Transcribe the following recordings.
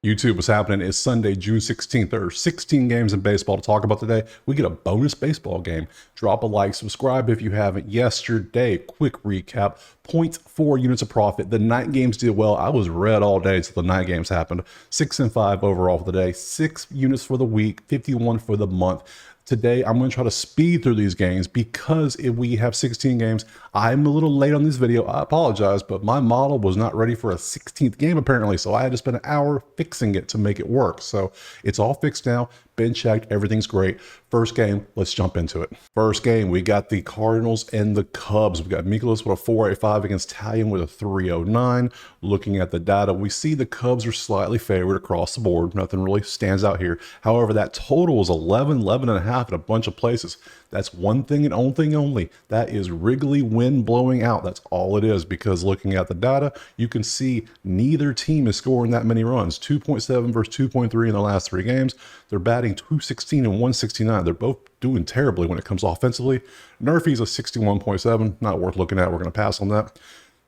YouTube, what's happening? It's Sunday, June 16th. There are 16 games in baseball to talk about today. We get a bonus baseball game. Drop a like, subscribe if you haven't. Yesterday, quick recap, zero point 0.4 units of profit. The night games did well. I was red all day till the night games happened. 6 and 5 overall for the day, 6 units for the week, 51 for the month. Today, I'm going to try to speed through these games because if we have 16 games, I'm a little late on this video. I apologize, but my model was not ready for a 16th game apparently, so I had to spend an hour fixing it to make it work. So it's all fixed now, been checked, everything's great. First game, let's jump into it. First game, we got the Cardinals and the Cubs. We got Mikolas with a 4.85 against Talion with a 3.09. Looking at the data, we see the Cubs are slightly favored across the board. Nothing really stands out here. However, that total is 11 and a half in a bunch of places. That's one thing and one thing only. That is Wrigley wind blowing out. That's all it is, because looking at the data, you can see neither team is scoring that many runs. 2.7 versus 2.3 in the last 3 games. They're batting 216 and 169. They're both doing terribly when it comes offensively. Nerfy's a 61.7. Not worth looking at. We're going to pass on that.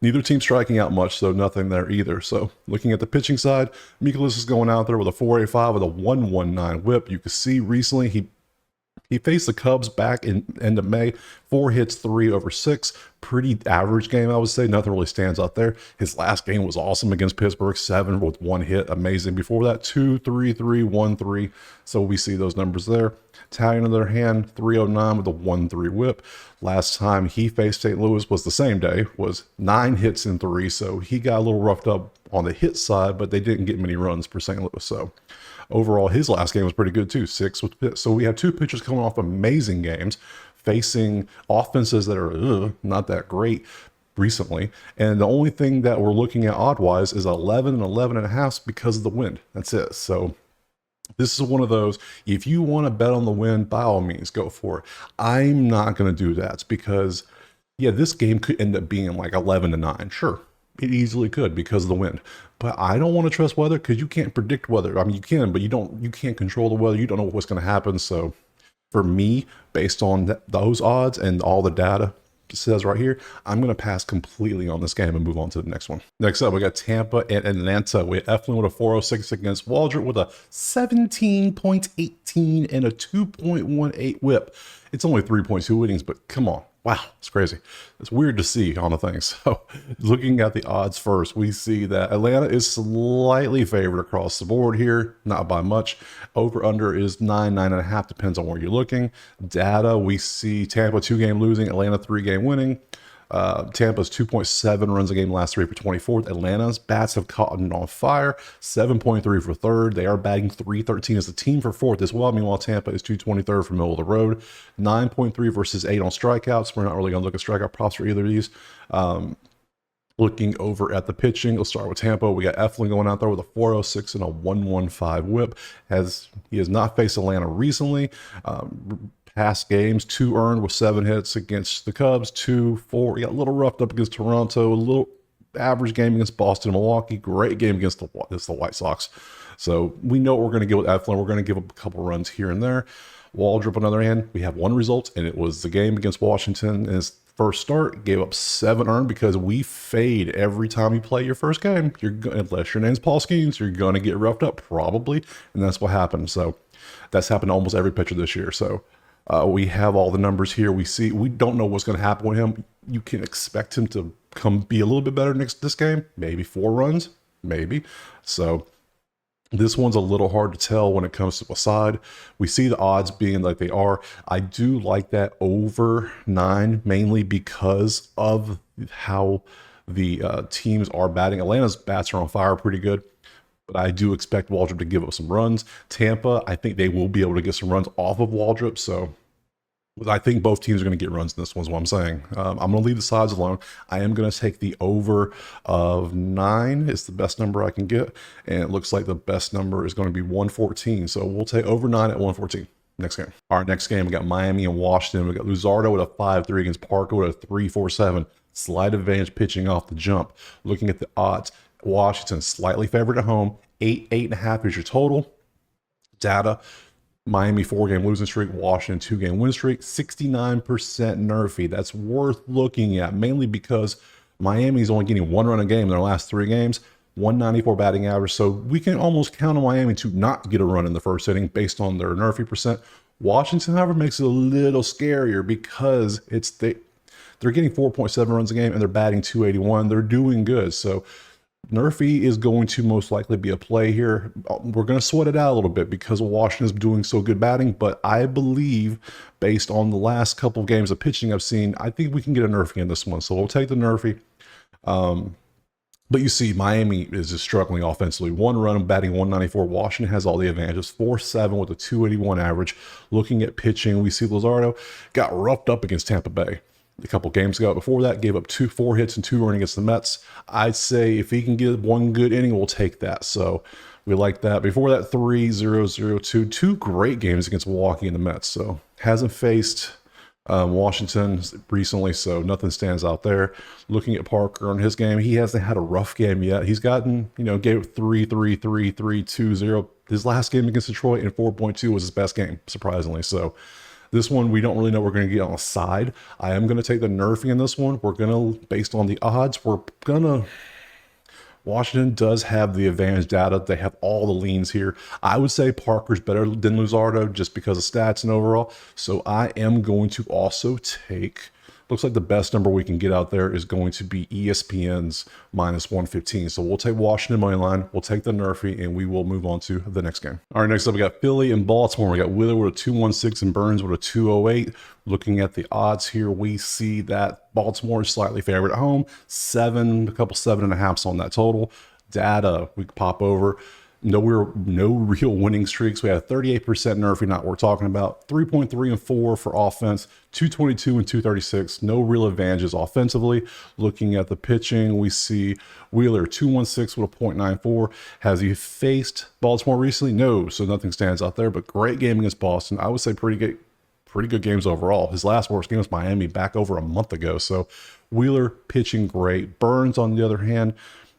Neither team striking out much, so nothing there either. So looking at the pitching side, Mikolas is going out there with a 4.85 with a 1.19 whip. You can see recently he faced the Cubs back in end of May, 4 hits, 3 over 6. Pretty average game, I would say. Nothing really stands out there. His last game was awesome against Pittsburgh, 7 with 1 hit, amazing. Before that, 2, 3, 3, 1, 3. So we see those numbers there. Talion, on the other hand, 309 with a 1-3 whip. Last time he faced St. Louis was the same day, was 9 hits and 3. So he got a little roughed up on the hit side, but they didn't get many runs for St. Louis. So overall, his last game was pretty good too, 6 with Pitt. So we have 2 pitchers coming off amazing games, facing offenses that are not that great recently. And the only thing that we're looking at odd-wise is 11 and 11 and a half because of the wind. That's it. So this is one of those, if you want to bet on the wind, by all means, go for it. I'm not going to do that because, yeah, this game could end up being like 11 to 9. Sure, it easily could because of the wind. But I don't want to trust weather because you can't predict weather. I mean, you can, but you can't control the weather. You don't know what's going to happen. So for me, based on those odds and all the data it says right here, I'm going to pass completely on this game and move on to the next one. Next up, we got Tampa and Atlanta. We have Eflin with a 4.06 against Waldrop with a 17.18 and a 2.18 whip. It's only 3.2 innings, but come on. Wow, it's crazy. It's weird to see on the thing. So looking at the odds first, we see that Atlanta is slightly favored across the board here, not by much. Over under is 9.5, depends on where you're looking. Data, we see Tampa 2-game losing, Atlanta 3-game winning. Tampa's 2.7 runs a game last 3 for 24th. Atlanta's bats have caught on fire, 7.3 for 3rd. They are batting 313 as a team for 4th as well. Meanwhile, Tampa is 223rd for middle of the road, 9.3 versus 8 on strikeouts. We're not really going to look at strikeout props for either of these. Looking over at the pitching, let's start with Tampa. We got Eflin going out there with a 4.06 and a 1.15 whip. He has not faced Atlanta recently. Past games, 2 earned with 7 hits against the Cubs, 2-4. He got a little roughed up against Toronto, a little average game against Boston and Milwaukee, great game against the White Sox. So we know what we're going to get with Eflin. We're going to give up a couple runs here and there. Waldrop, on the other hand, we have 1 result, and it was the game against Washington in his first start. Gave up 7 earned because we fade every time you play your first game. Unless your name's Paul Skeens, you're going to get roughed up, probably, and that's what happened. So that's happened to almost every pitcher this year. So we have all the numbers here. We don't know what's going to happen with him. You can expect him to be a little bit better this game. Maybe 4 runs, maybe. So this one's a little hard to tell when it comes to a side. We see the odds being like they are. I do like that over 9, mainly because of how the teams are batting. Atlanta's bats are on fire pretty good, but I do expect Waldrop to give up some runs. Tampa, I think they will be able to get some runs off of Waldrop. So I think both teams are going to get runs in this one is what I'm saying. I'm going to leave the sides alone. I am going to take the over of 9. It's the best number I can get. And it looks like the best number is going to be 114. So we'll take over 9 at 114. Next game. Our next game, we got Miami and Washington. We got Luzardo with a 5.3 against Parker with a 3.47. Slight advantage pitching off the jump. Looking at the odds, Washington slightly favored at home. 8.5 is your total. Data, Miami 4-game losing streak, Washington 2-game win streak, 69% Nerfy. That's worth looking at, mainly because Miami's only getting 1 run a game in their last 3 games. 194 batting average. So we can almost count on Miami to not get a run in the first inning based on their NRFI percent. Washington, however, makes it a little scarier because they're getting 4.7 runs a game and they're batting 281. They're doing good. So NRFI is going to most likely be a play here. We're going to sweat it out a little bit because Washington is doing so good batting, but I believe based on the last couple of games of pitching I've seen, I think we can get a NRFI in this one. So we'll take the NRFI. But you see, Miami is just struggling offensively. 1 run, batting 194. Washington has all the advantages. 4-7 with a 281 average. Looking at pitching, we see Luzardo got roughed up against Tampa Bay a couple games ago. Before that, gave up 4 hits and 2 runs against the Mets. I'd say if he can get one good inning, we'll take that. So we like that. Before that, 3-0-0-2. 2 great games against Milwaukee and the Mets. So hasn't faced Washington recently, so nothing stands out there. Looking at Parker on his game, he hasn't had a rough game yet. He's gotten, gave 3-3-3, 3-2-0. His last game against Detroit in 4.2 was his best game, surprisingly. So this one, we don't really know what we're going to get on the side. I am going to take the NRFI in this one. We're going to, based on the odds, Washington does have the advantage data. They have all the leans here. I would say Parker's better than Luzardo just because of stats and overall. So I am going to also take, looks like the best number we can get out there is going to be ESPN's -115. So we'll take Washington money line, we'll take the NRFI, and we will move on to the next game. All right, next up we got Philly and Baltimore. We got Wheeler with a 216 and Burns with a 208. Looking at the odds here, we see that Baltimore is slightly favored at home, a couple 7.5s on that total. Data, we pop over. No real winning streaks. We have 38% NRFI, not worth talking about. 3.3 and 4 for offense, 222 and 236. No real advantages offensively. Looking at the pitching, we see Wheeler 216 with a .94. Has he faced Baltimore recently? No, so nothing stands out there. But great game against Boston. I would say pretty good games overall. His last worst game was Miami back over a month ago. So Wheeler pitching great. Burns, on the other hand,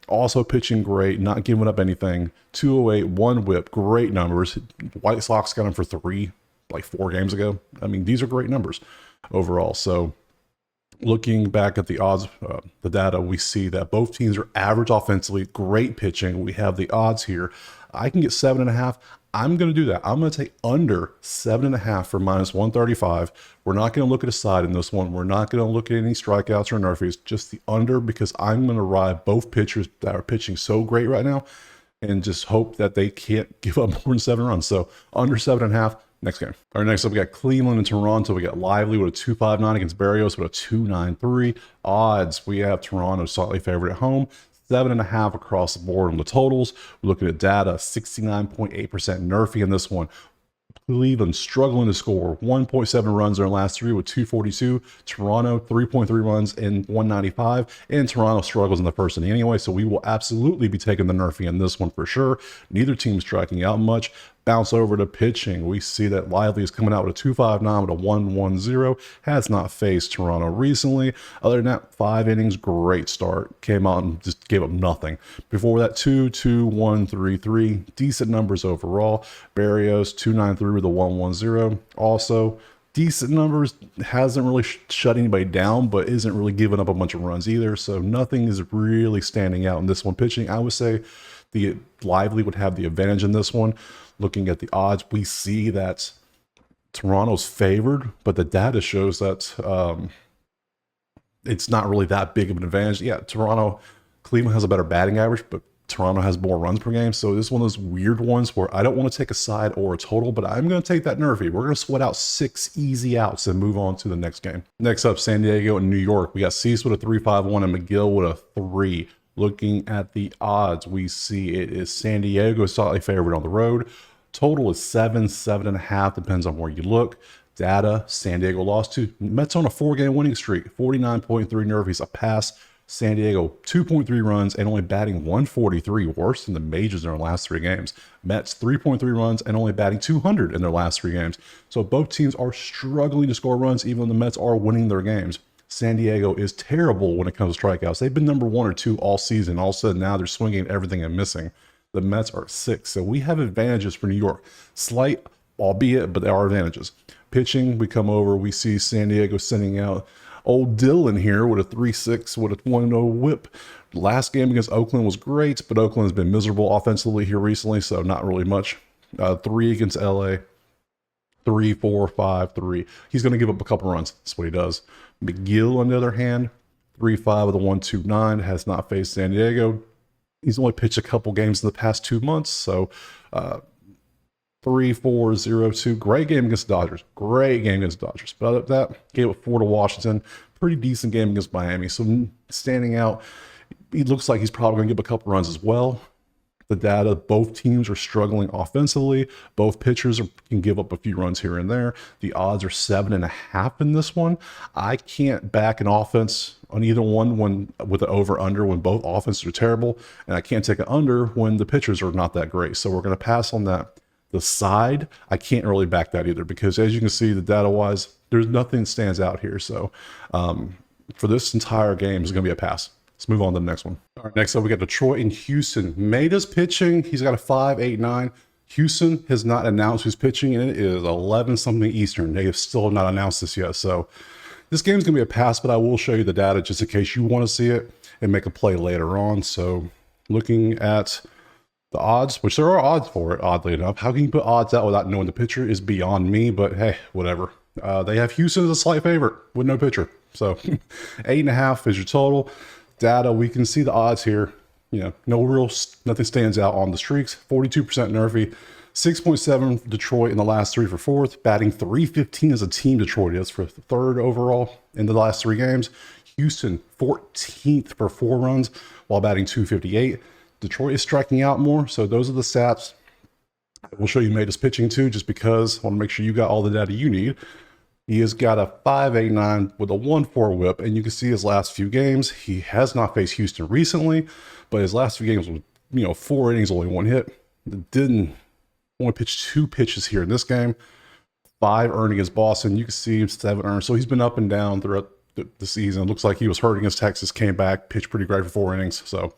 also pitching great, not giving up anything. 208, 1 whip, great numbers. White Sox got him for 3, like 4 games ago. I mean, these are great numbers overall. So looking back at the odds, the data, we see that both teams are average offensively, great pitching. We have the odds here. I can get 7.5. I'm going to do that. I'm going to take under 7.5 for -135. We're not going to look at a side in this one. We're not going to look at any strikeouts or NRFIs, just the under, because I'm going to ride both pitchers that are pitching so great right now and just hope that they can't give up more than 7 runs. So under 7.5. Next game. All right, next up we got Cleveland and Toronto. We got Lively with a 259 against Berrios with a 293. Odds, we have Toronto slightly favored at home. 7.5 across the board on the totals. We're looking at data, 69.8% NRFI in this one. Cleveland struggling to score 1.7 runs in their last 3 with 242. Toronto 3.3 runs in 195, and Toronto struggles in the first inning anyway, so we will absolutely be taking the NRFI in this one for sure. Neither team striking out much. Bounce over to pitching. We see that Lively is coming out with a 259 with a 110. Has not faced Toronto recently. Other than that, 5 innings, great start. Came out and just gave up nothing. Before that, 2-2-1-3-3. Decent numbers overall. Berrios 293 with a 110. Also, decent numbers. Hasn't really shut anybody down, but isn't really giving up a bunch of runs either. So nothing is really standing out in this one. Pitching, I would say the Lively would have the advantage in this one. Looking at the odds, we see that Toronto's favored, but the data shows that it's not really that big of an advantage. Yeah, Cleveland has a better batting average, but Toronto has more runs per game. So this is one of those weird ones where I don't want to take a side or a total, but I'm going to take that NRFI. We're going to sweat out 6 easy outs and move on to the next game. Next up, San Diego and New York. We got Cease with a 3.51 and McGill with a 3. Looking at the odds, we see it is San Diego slightly favored on the road. Total is 7.5, depends on where you look. Data, San Diego lost to Mets on a 4-game winning streak. 49.3 NRFIs a pass. San Diego 2.3 runs and only batting 143, worse than the majors in their last 3 games. Mets 3.3 runs and only batting 200 in their last 3 games. So both teams are struggling to score runs, even though the Mets are winning their games. San Diego is terrible when it comes to strikeouts. They've been number 1 or 2 all season. All of a sudden now they're swinging at everything and missing. The Mets are 6. So we have advantages for New York. Slight, albeit, but there are advantages. Pitching, we come over, we see San Diego sending out Old Dylan here with a 3-6 with a 1-0 whip. Last game against Oakland was great, but Oakland has been miserable offensively here recently, so not really much. 3 against LA. 3, 4, 5, 3. He's going to give up a couple runs. That's what he does. McGill, on the other hand, 3-5 with a 1-2-9, has not faced San Diego. He's only pitched a couple games in the past 2 months, so 3-4-0-2. Great game against the Dodgers. Great game against the Dodgers. But other than that, gave it 4 to Washington. Pretty decent game against Miami. So standing out, he looks like he's probably going to give a couple runs as well. The data, both teams are struggling offensively. Both pitchers can give up a few runs here and there. The odds are 7.5 in this one. I can't back an offense on either one when with the over-under when both offenses are terrible, and I can't take an under when the pitchers are not that great. So we're going to pass on that. The side, I can't really back that either because as you can see, the data-wise, there's nothing that stands out here. So for this entire game, it's going to be a pass. Let's move on to the next one. All right, next up, we got Detroit and Houston. Maeda's pitching. He's got a 5.89. Houston has not announced who's pitching, and it is 11-something Eastern. They have still not announced this yet. So this game's going to be a pass, but I will show you the data just in case you want to see it and make a play later on. So looking at the odds, which there are odds for it, oddly enough. How can you put odds out without knowing the pitcher is beyond me, but hey, whatever. They have Houston as a slight favorite with no pitcher. So 8.5 is your total. Data, we can see the odds here. You know, nothing stands out on the streaks. 42% Nerfy, 6.7 Detroit in the last 3 for 4th, batting 315 as a team. Detroit is for 3rd overall in the last 3 games. Houston 14th for 4 runs while batting 258. Detroit is striking out more, so those are the stats. We'll show you Maeda's pitching too, just because I want to make sure you got all the data you need. He has got a 5.89 with a 1-4 whip, and you can see his last few games. He has not faced Houston recently, but his last few games was, 4 innings, only 1 hit. Didn't only pitch 2 pitches here in this game. 5 earned against Boston. You can see 7 earned. So he's been up and down throughout the season. It looks like he was hurt against Texas, came back, pitched pretty great for 4 innings. So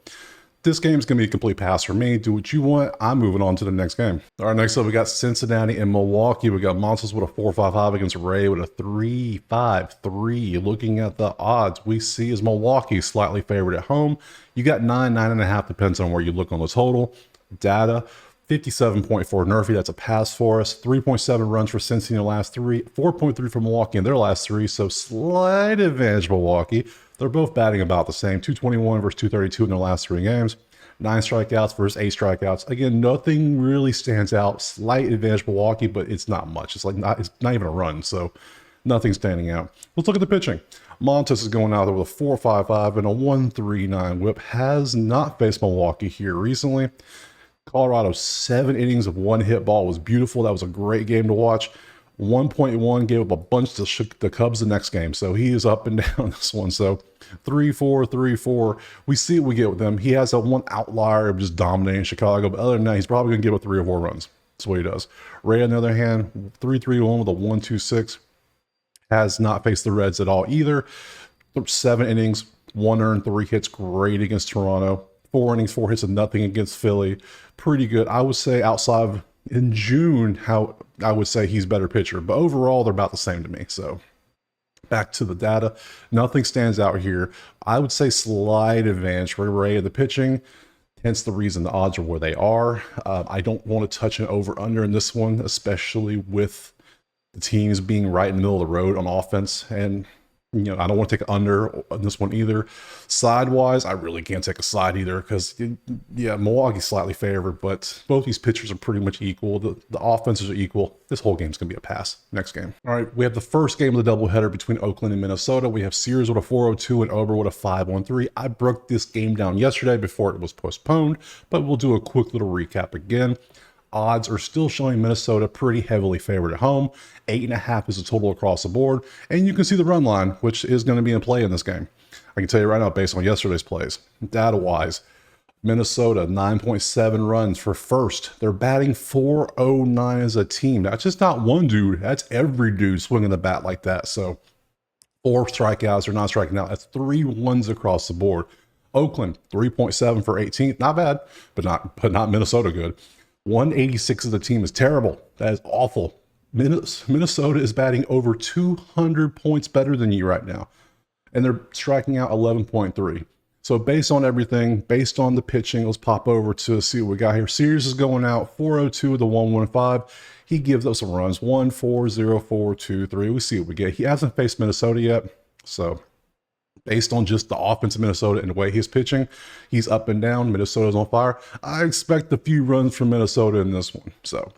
this game is going to be a complete pass for me. Do what you want. I'm moving on to the next game. All right, next up, we got Cincinnati and Milwaukee. We got Monsters with a 4.55 against Ray with a 3.53. Looking at the odds, we see is Milwaukee slightly favored at home. You got 9.5, depends on where you look on the total. Data, 57.4 Nerfy. That's a pass for us. 3.7 runs for Cincy in the last 3. 4.3 for Milwaukee in their last 3. So slight advantage Milwaukee. They're both batting about the same, 221 versus 232 in their last 3 games. 9 strikeouts versus 8 strikeouts. Again, nothing really stands out. Slight advantage Milwaukee, but it's not much. It's not even a run, so nothing standing out. Let's look at the pitching. Montes is going out there with a 4.55 and a 1.39 whip. Has not faced Milwaukee here recently. Colorado, 7 innings of 1 hit ball was beautiful. That was a great game to watch. 1.1 gave up a bunch to the Cubs the next game. So he is up and down this one. So 3-4, 3-4. We see what we get with him. He has a 1 outlier of just dominating Chicago. But other than that, he's probably going to give up 3 or 4 runs. That's what he does. Ray, on the other hand, 3-3-1 with a 1.26. Has not faced the Reds at all either. 7 innings, 1 earned, 3 hits. Great against Toronto. 4 innings, 4 hits, and nothing against Philly. Pretty good. I would say outside of in June, how I would say he's better pitcher, but overall they're about the same to me. So back to the data, nothing stands out here. I would say slight advantage for Ray of the pitching, hence the reason the odds are where they are. I don't want to touch an over under in this one, especially with the teams being right in the middle of the road on offense, and I don't want to take an under on this one either. Side-wise, I really can't take a side either because, Milwaukee's slightly favored, but both these pitchers are pretty much equal. The offenses are equal. This whole game's going to be a pass. Next game. All right, we have the first game of the doubleheader between Oakland and Minnesota. We have Sears with a 4.02 and Ober with a 5.13. I broke this game down yesterday before it was postponed, but we'll do a quick little recap again. Odds are still showing Minnesota pretty heavily favored at home. 8.5 is the total across the board. And you can see the run line, which is going to be in play in this game. I can tell you right now, based on yesterday's plays, data-wise, Minnesota, 9.7 runs for first. They're batting 409 as a team. That's just not one dude. That's every dude swinging the bat like that. So 4 strikeouts or not striking out. That's 3 ones across the board. Oakland, 3.7 for 18th. Not bad, but not Minnesota good. 186 of the team is terrible. That is awful. Minnesota is batting over 200 points better than you right now. and they're striking out 11.3. So based on everything, based on the pitching, let's pop over to see what we got here. Series is going out 402 with a 115. He gives us some runs, 1, 4, 0, 4, 2, 3. We see what we get. He hasn't faced Minnesota yet, so based on just the offense of Minnesota and the way he's pitching, he's up and down. Minnesota's on fire. I expect a few runs from Minnesota in this one. So,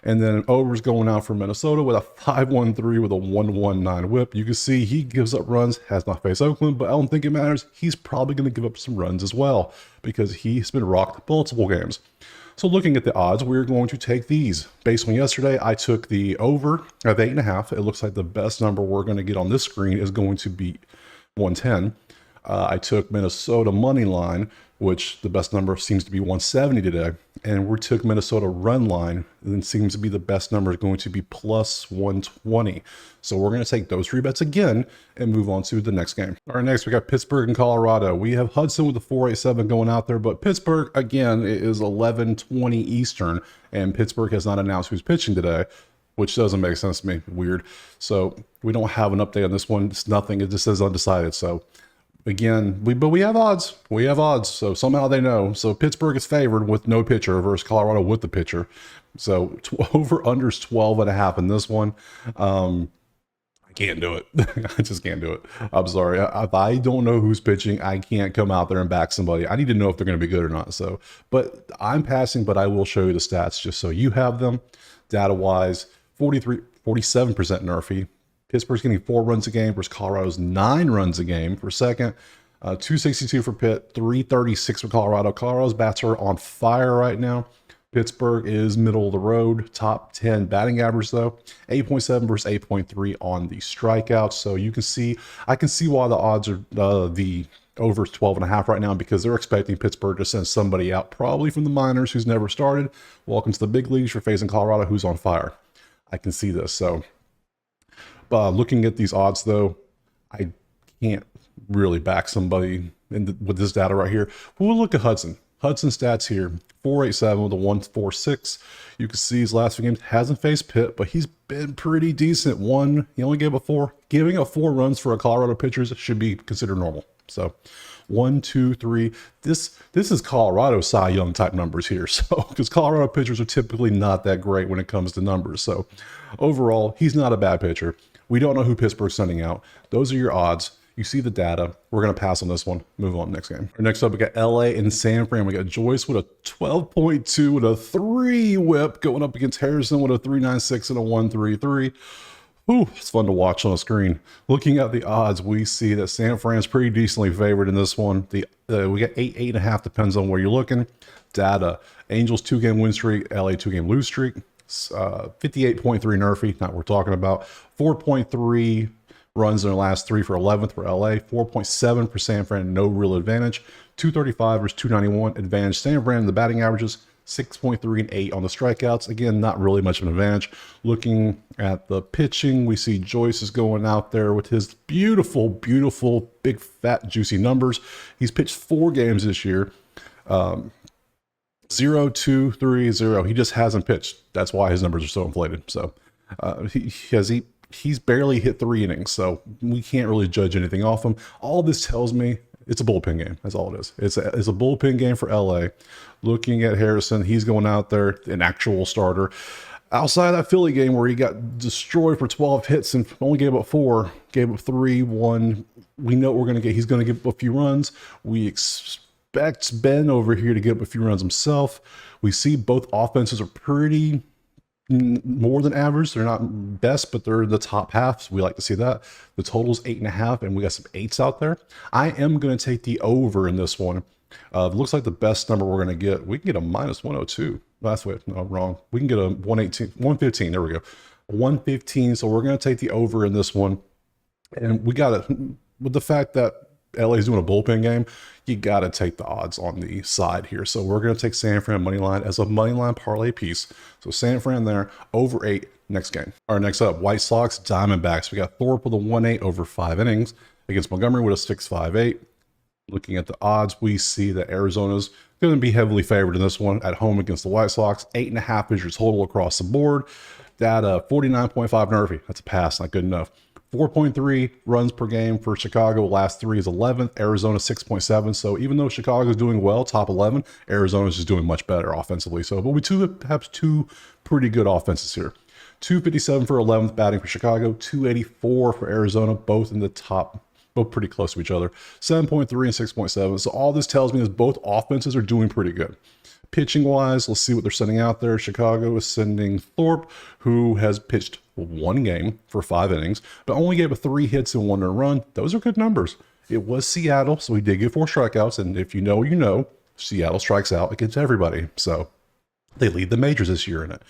and then overs going out for Minnesota with a 5.13 with a 1.19 whip. You can see he gives up runs, has not faced Oakland, but I don't think it matters. He's probably going to give up some runs as well because he's been rocked multiple games. So looking at the odds, we're going to take these. Based on yesterday, I took the over of 8.5. It looks like the best number we're going to get on this screen is going to be 110. I took Minnesota money line, which the best number seems to be 170 today. And we took Minnesota run line, and it seems to be the best number is going to be plus 120. So we're going to take those 3 bets again and move on to the next game. All right, next we got Pittsburgh and Colorado. We have Hudson with the 487 going out there, but Pittsburgh, again, it is 11:20 Eastern, and Pittsburgh has not announced who's pitching today, which doesn't make sense to me. Weird. So we don't have an update on this one. It's nothing. It just says undecided. So again, but we have odds. We have odds. So somehow they know. So Pittsburgh is favored with no pitcher versus Colorado with the pitcher. So over unders 12.5 in this one. I can't do it. I just can't do it. I'm sorry. If I don't know who's pitching, I can't come out there and back somebody. I need to know if they're going to be good or not. So, but I'm passing, but I will show you the stats just so you have them. Data wise, 47% Nerfy. Pittsburgh's getting 4 runs a game versus Colorado's 9 runs a game for second. 262 for Pitt, 336 for Colorado. Colorado's bats are on fire right now. Pittsburgh is middle of the road, top 10 batting average though. 8.7 versus 8.3 on the strikeouts. So you can see, I can see why the odds are the over 12.5 right now, because they're expecting Pittsburgh to send somebody out, probably from the minors who's never started. Welcome to the big leagues. You're facing Colorado, who's on fire. I can see this. So looking at these odds though, I can't really back somebody with this data right here. We'll look at Hudson. Hudson stats here, 487 with a 146. You can see his last few games hasn't faced Pitt, but he's been pretty decent. He only gave up 4. Giving up 4 runs for a Colorado pitcher should be considered normal. So 1, 2, 3. This is Colorado Cy Young type numbers here. So because Colorado pitchers are typically not that great when it comes to numbers. So overall, he's not a bad pitcher. We don't know who Pittsburgh's sending out. Those are your odds. You see the data. We're going to pass on this one. Move on next game. Next up, we got LA and San Fran. We got Joyce with a 12.2 with a 3 whip going up against Harrison with a 396 and a 133. Ooh, it's fun to watch on the screen. Looking at the odds, we see that San Fran's pretty decently favored in this one. We got 8.5, depends on where you're looking. Data, Angels 2-game win streak, LA 2-game lose streak. 58.3 Nerfy, not what we're talking about. 4.3 runs in the last 3 for 11th for LA. 4.7 for San Fran, no real advantage. 235 versus 291 advantage. San Fran in the batting averages, 6.3 and 8 on the strikeouts. Again, not really much of an advantage. Looking at the pitching, we see Joyce is going out there with his beautiful, beautiful, big, fat, juicy numbers. He's pitched 4 games this year. 0, 2, 3, 0. He just hasn't pitched. That's why his numbers are so inflated. So he's barely hit 3 innings, so we can't really judge anything off him. All this tells me it's a bullpen game. That's all it is. It's a bullpen game for LA. Looking at Harrison, he's going out there, an actual starter. Outside of that Philly game where he got destroyed for 12 hits and only gave up 4, gave up 3, 1. We know what we're going to get. He's going to give up a few runs. We expect Ben over here to give up a few runs himself. We see both offenses are pretty more than average. They're not best, but they're in the top half. So we like to see that. The total's 8.5, and we got some 8s out there. I am going to take the over in this one. Looks like the best number we're going to get. We can get a minus 102. That's way, no, wrong. We can get a 115. There we go. 115. So we're going to take the over in this one. And we got it with the fact that LA is doing a bullpen game. You got to take the odds on the side here. So we're going to take San Fran money line as a money line parlay piece. So San Fran there, over 8 next game. All right, next up, White Sox, Diamondbacks. We got Thorpe with a 1.8 over 5 innings against Montgomery with a 6.58. Looking at the odds, we see that Arizona's going to be heavily favored in this one at home against the White Sox. 8.5 is your total across the board. Data 49.5 Nerfy. That's a pass, not good enough. 4.3 runs per game for Chicago. Last three is 11th. Arizona 6.7. So even though Chicago is doing well, top 11, Arizona is just doing much better offensively. So, but we have two pretty good offenses here. 257 for 11th batting for Chicago, 284 for Arizona, both in the top, both pretty close to each other. 7.3 and 6.7. So all this tells me is both offenses are doing pretty good. Pitching wise, let's see what they're sending out there. Chicago is sending Thorpe, who has pitched one game for 5 innings, but only gave 3 hits and 1 earned run. Those are good numbers. It was Seattle, so he did get 4 strikeouts. And if you know, you know, Seattle strikes out against everybody. So they lead the majors this year in it.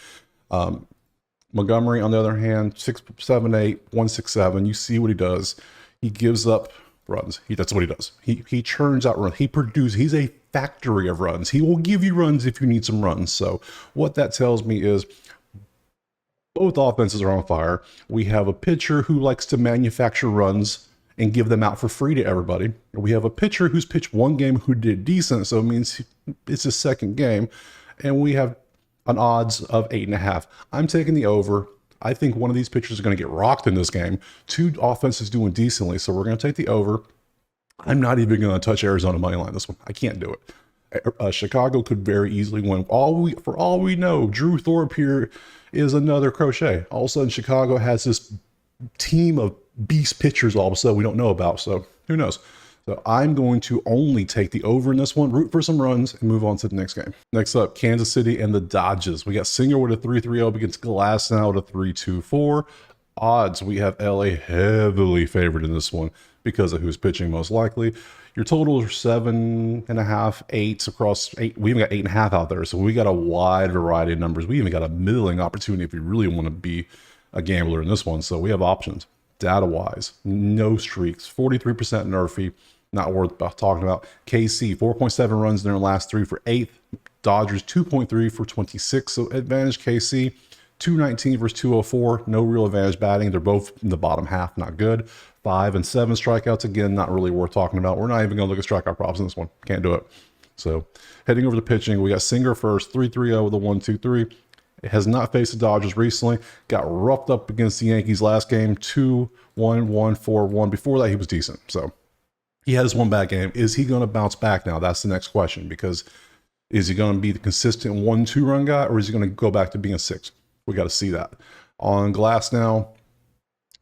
Montgomery, on the other hand, 6.78, 1.67. You see what he does. He gives up runs. That's what he does. He churns out runs. He produces. He's a factory of runs. He will give you runs if you need some runs. So what that tells me is both offenses are on fire. We have a pitcher who likes to manufacture runs and give them out for free to everybody. We have a pitcher who's pitched one game who did decent, so it means it's his second game. And we have an odds of 8.5. I'm taking the over. I think one of these pitchers is going to get rocked in this game. 2 offenses doing decently, so we're going to take the over. I'm not even going to touch Arizona money line this one. I can't do it. Chicago could very easily win. For all we know, Drew Thorpe here is another crochet. All of a sudden, Chicago has this team of beast pitchers all of a sudden we don't know about. So who knows? So I'm going to only take the over in this one, root for some runs, and move on to the next game. Next up, Kansas City and the Dodgers. We got Singer with a 3.30 against Glasnow with a 3.24. Odds, we have LA heavily favored in this one because of who's pitching most likely. Your totals are 7.5, 8 across 8. We even got 8.5 out there. So we got a wide variety of numbers. We even got a middling opportunity if we really want to be a gambler in this one. So we have options. Data-wise, no streaks, 43% Nerfy. Not worth talking about. KC, 4.7 runs in their last 3 for 8th. Dodgers, 2.3 for 26. So advantage KC, 219 versus 204. No real advantage batting. They're both in the bottom half, not good. 5 and 7 strikeouts. Again, not really worth talking about. We're not even going to look at strikeout props in this one. Can't do it. So heading over to pitching, we got Singer first, 3.30 with a 1.23. It has not faced the Dodgers recently. Got roughed up against the Yankees last game, 2-1, 1-4-1. Before that, he was decent. So he had his one bad game. Is he going to bounce back now? That's the next question, because is he going to be the consistent 1-2 run guy, or is he going to go back to being a 6? We got to see that. On Glasnow,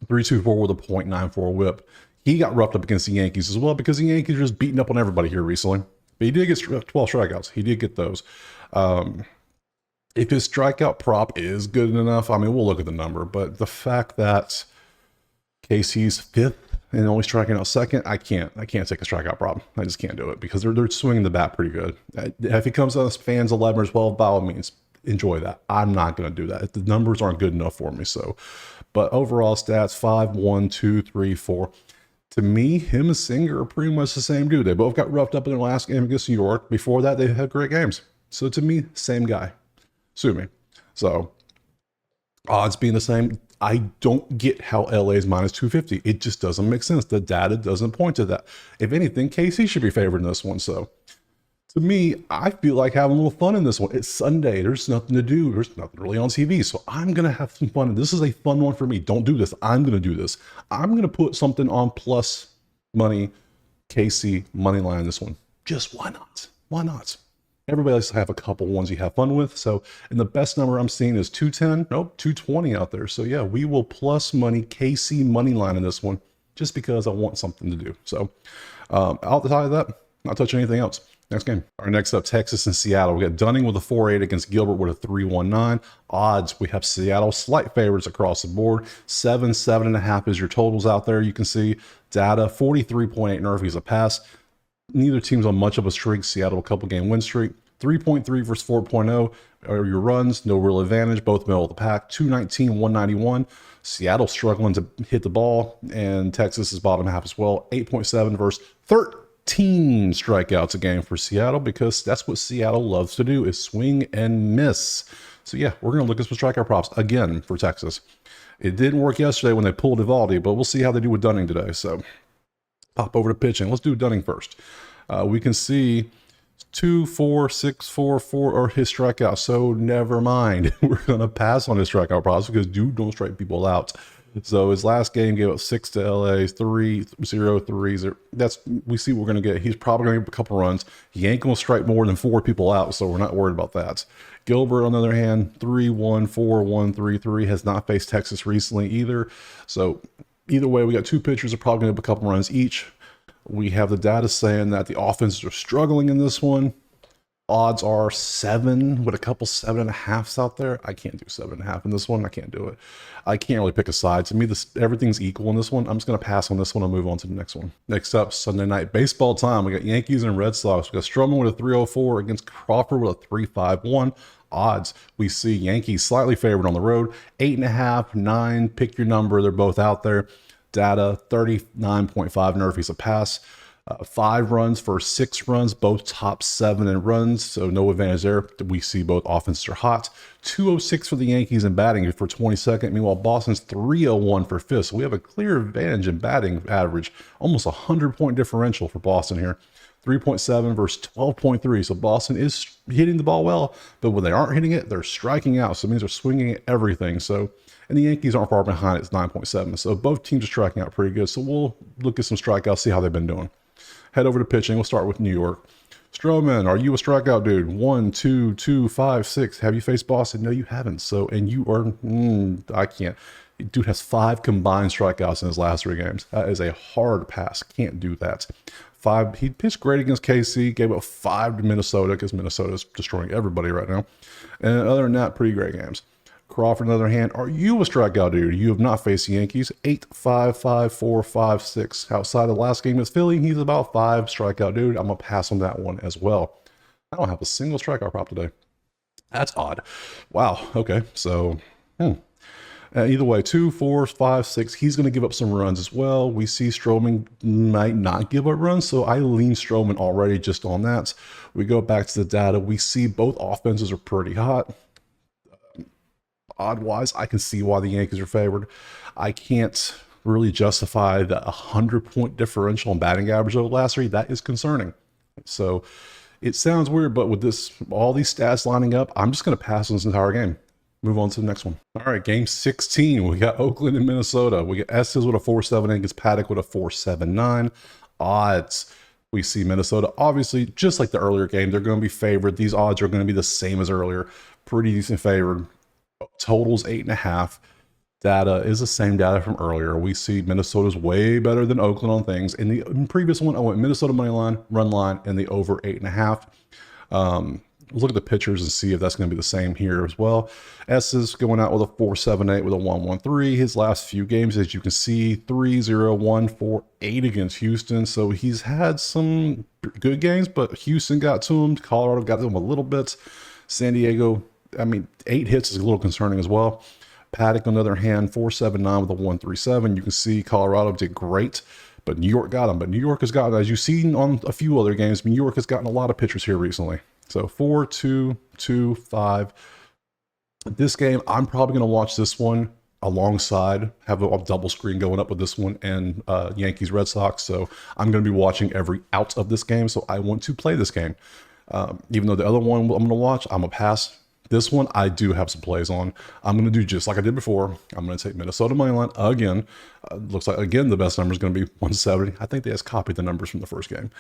3.24 with a .94 whip. He got roughed up against the Yankees as well, because the Yankees are just beating up on everybody here recently. But he did get 12 strikeouts. He did get those. If his strikeout prop is good enough, I mean, we'll look at the number, but the fact that KC's 5th and only striking out 2nd, I can't take a strikeout prop. I just can't do it, because they're swinging the bat pretty good. If he comes out as fans 11 or 12, by all means, enjoy that. I'm not going to do that. The numbers aren't good enough for me. So, but overall stats, 5, 1, 2, 3, 4. To me, him and Singer are pretty much the same dude. They both got roughed up in their last game against New York. Before that, they had great games. So to me, same guy. Sue me. So odds being the same, I don't get how LA is minus 250. It just doesn't make sense. The data doesn't point to that. If anything, KC should be favored in this one. So to me, I feel like having a little fun in this one. It's Sunday. There's nothing to do. There's nothing really on TV. So I'm going to have some fun. And this is a fun one for me. Don't do this. I'm going to do this. I'm going to put something on plus money, KC money line in this one. Just why not? Why not? Everybody likes to have a couple ones you have fun with. So, and the best number I'm seeing is 210. Nope, 220 out there. So yeah, we will plus money KC money line in this one, just because I want something to do. So outside of that, not touching anything else. Next game. Our next up, Texas and Seattle. We got Dunning with a 4.8 against Gilbert with a 3.19. Odds, we have Seattle slight favorites across the board. 7, 7.5 is your totals out there. You can see data, 43.8 Nerfies a pass. Neither team's on much of a streak. Seattle, a couple game win streak. 3.3 versus 4.0 are your runs. No real advantage. Both middle of the pack. 219, 191. Seattle struggling to hit the ball, and Texas is bottom half as well. 8.7 versus 13 strikeouts a game for Seattle, because that's what Seattle loves to do, is swing and miss. So yeah, we're going to look at some strikeout props again for Texas. It didn't work yesterday when they pulled Evaldi, but we'll see how they do with Dunning today. So pop over to pitching. Let's do Dunning first. We can see 2, 4, 6, 4, 4 are his strikeouts. So never mind. We're going to pass on his strikeout props, because dude don't strike people out. So his last game gave up 6 to LA, 3-0-3. We see what we're going to get. He's probably going to get a couple runs. He ain't going to strike more than 4 people out, so we're not worried about that. Gilbert, on the other hand, 3-1, 4-1, 3-3, has not faced Texas recently either. So either way, we got 2 pitchers that are probably going to get a couple runs each. We have the data saying that the offenses are struggling in this one. Odds are 7 with a couple 7.5s out there. I can't do 7.5 in this one. I can't do it. I can't really pick a side. To me, everything's equal in this one. I'm just going to pass on this one and move on to the next one. Next up, Sunday night baseball time. We got Yankees and Red Sox. We got Stroman with a 3.04 against Crawford with a 3.51. Odds, we see Yankees slightly favored on the road. 8.5, 9, pick your number. They're both out there. Data, 39.5 Nerfies a pass. 5 runs for 6 runs, both top 7 in runs, so no advantage there. We see both offenses are hot. 206 for the Yankees in batting for 22nd. Meanwhile, Boston's 301 for 5th. So we have a clear advantage in batting average, almost 100-point differential for Boston here. 3.7 versus 12.3. So Boston is hitting the ball well, but when they aren't hitting it, they're striking out. So it means they're swinging at everything. So, and the Yankees aren't far behind. It's 9.7. So both teams are striking out pretty good. So we'll look at some strikeouts, see how they've been doing. Head over to pitching. We'll start with New York. Stroman, are you a strikeout dude? 1, 2, 2, 5, 6. Have you faced Boston? No, you haven't. So, and you are, I can't. Dude has 5 combined strikeouts in his last 3 games. That is a hard pass. Can't do that. 5. He pitched great against KC. Gave up 5 to Minnesota because Minnesota is destroying everybody right now. And other than that, pretty great games. Crawford, on the other hand, are you a strikeout dude? You have not faced the Yankees. 8, 5, 5, 4, 5, 6. Outside of the last game is Philly. He's about 5 strikeout dude. I'm going to pass on that one as well. I don't have a single strikeout prop today. That's odd. Wow. Okay. So, either way, 2, 4, 5, 6. He's going to give up some runs as well. We see Stroman might not give up runs, so I lean Stroman already just on that. We go back to the data. We see both offenses are pretty hot. Odd-wise, I can see why the Yankees are favored. I can't really justify the 100-point differential in batting average over the last 3. That is concerning. So it sounds weird, but with this, all these stats lining up, I'm just going to pass on this entire game. Move on to the next one. All right, game 16. We got Oakland and Minnesota. We got Estes with a 4.78 against Paddock with a 4.79. Odds. We see Minnesota, obviously, just like the earlier game, they're going to be favored. These odds are going to be the same as earlier. Pretty decent favored. Totals 8.5. Data is the same data from earlier. We see Minnesota's way better than Oakland on things. In the previous one, I went Minnesota money line, run line, and the over 8.5. Look at the pitchers and see if that's going to be the same here as well. S is going out with a 4.78 with a 1.13. His last few games, as you can see, 3-0, 1-4-8 against Houston. So he's had some good games, but Houston got to him. Colorado got to him a little bit. San Diego, 8 hits is a little concerning as well. Paddock, on the other hand, 4.79 with a 1.37. You can see Colorado did great, but New York got him. But New York has gotten, as you've seen on a few other games, New York has gotten a lot of pitchers here recently. So 4, 2, 2, 5. This game, I'm probably going to watch this one alongside, have a double screen going up with this one and Yankees Red Sox. So I'm going to be watching every out of this game. So I want to play this game. Even though the other one I'm going to watch, I'm going to pass. This one, I do have some plays on. I'm going to do just like I did before. I'm going to take Minnesota money line again. Looks like, again, the best number is going to be 170. I think they just copied the numbers from the first game.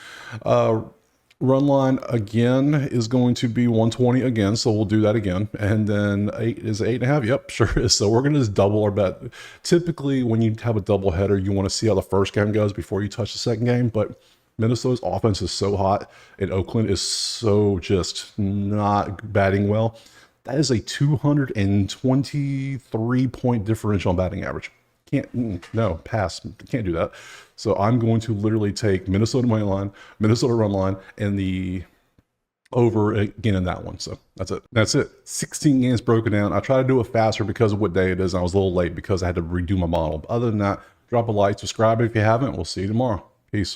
Run line, again, is going to be 120 again, so we'll do that again. And then 8 is 8.5. Yep, sure is. So we're going to just double our bet. Typically, when you have a double header, you want to see how the first game goes before you touch the second game. But Minnesota's offense is so hot, and Oakland is so just not batting well. That is a 223-point differential on batting average. No, pass. Can't do that. So I'm going to literally take Minnesota money line, Minnesota run line, and the over again in that one. So that's it. That's it. 16 games broken down. I try to do it faster because of what day it is. I was a little late because I had to redo my model. But other than that, drop a like, subscribe if you haven't. We'll see you tomorrow. Peace.